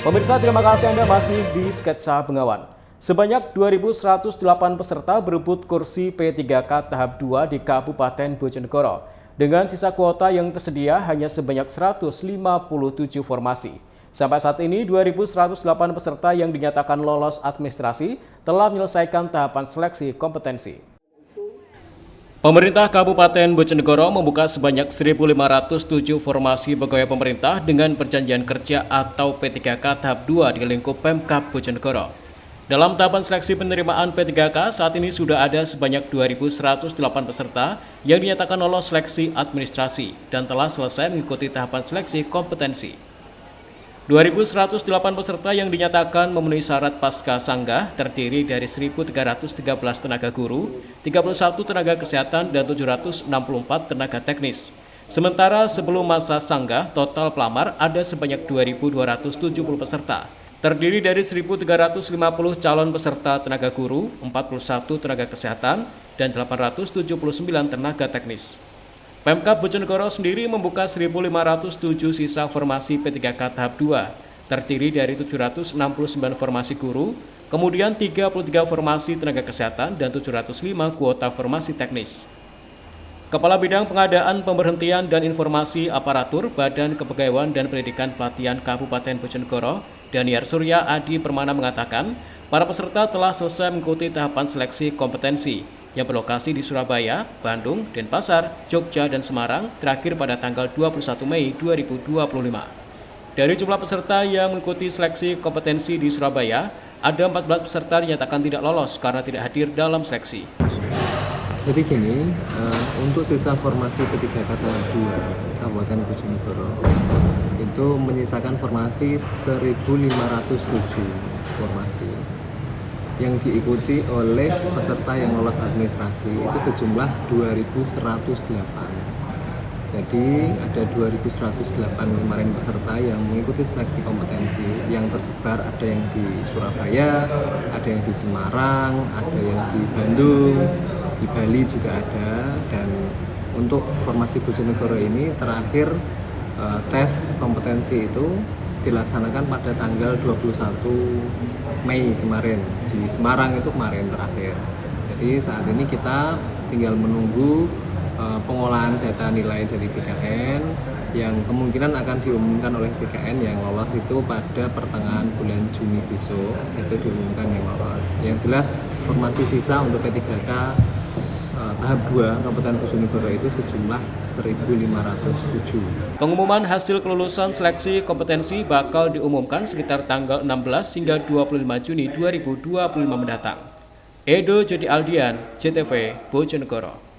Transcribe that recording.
Pemirsa, terima kasih Anda masih di Sketsa Bengawan. Sebanyak 2.108 peserta berebut kursi P3K tahap 2 di Kabupaten Bojonegoro. Dengan sisa kuota yang tersedia hanya sebanyak 157 formasi. Sampai saat ini, 2.108 peserta yang dinyatakan lolos administrasi telah menyelesaikan tahapan seleksi kompetensi. Pemerintah Kabupaten Bojonegoro membuka sebanyak 1.507 formasi pegawai pemerintah dengan perjanjian kerja atau P3K tahap 2 di lingkup Pemkab Bojonegoro. Dalam tahapan seleksi penerimaan P3K, saat ini sudah ada sebanyak 2.108 peserta yang dinyatakan lolos seleksi administrasi dan telah selesai mengikuti tahapan seleksi kompetensi. 2.108 peserta yang dinyatakan memenuhi syarat pasca sanggah terdiri dari 1.313 tenaga guru, 31 tenaga kesehatan, dan 764 tenaga teknis. Sementara sebelum masa sanggah, total pelamar ada sebanyak 2.270 peserta. Terdiri dari 1.350 calon peserta tenaga guru, 41 tenaga kesehatan, dan 879 tenaga teknis. Pemkab Bojonegoro sendiri membuka 1.507 sisa formasi P3K tahap 2, terdiri dari 769 formasi guru, kemudian 33 formasi tenaga kesehatan, dan 705 kuota formasi teknis. Kepala Bidang Pengadaan Pemberhentian dan Informasi Aparatur Badan Kepegawaian dan Pendidikan Pelatihan Kabupaten Bojonegoro, Daniar Surya Adi Permana mengatakan, para peserta telah selesai mengikuti tahapan seleksi kompetensi yang berlokasi di Surabaya, Bandung, Denpasar, Jogja, dan Semarang terakhir pada tanggal 21 Mei 2025. Dari jumlah peserta yang mengikuti seleksi kompetensi di Surabaya, ada 14 peserta dinyatakan tidak lolos karena tidak hadir dalam seleksi. Jadi gini, untuk sisa formasi P3K tahap 2 Kabupaten Bojonegoro itu menyisakan formasi 1.507 formasi yang diikuti oleh peserta yang lolos administrasi itu sejumlah 2.108. Jadi ada 2.108 kemarin peserta yang mengikuti seleksi kompetensi yang tersebar, ada yang di Surabaya, ada yang di Semarang, ada yang di Bandung, di Bali juga ada. Dan untuk formasi Bojonegoro ini terakhir tes kompetensi itu dilaksanakan pada tanggal 21 Mei kemarin, di Semarang itu kemarin terakhir. Jadi saat ini kita tinggal menunggu pengolahan data nilai dari BKN yang kemungkinan akan diumumkan oleh BKN yang lolos itu pada pertengahan bulan Juni besok, itu diumumkan yang lolos. Yang jelas formasi sisa untuk P3K tahap 2 Kabupaten Bojonegoro itu sejumlah 1.507. Pengumuman hasil kelulusan seleksi kompetensi bakal diumumkan sekitar tanggal 16 hingga 25 Juni 2025 mendatang. Edo Jody Aldian, JTV, Bojonegoro.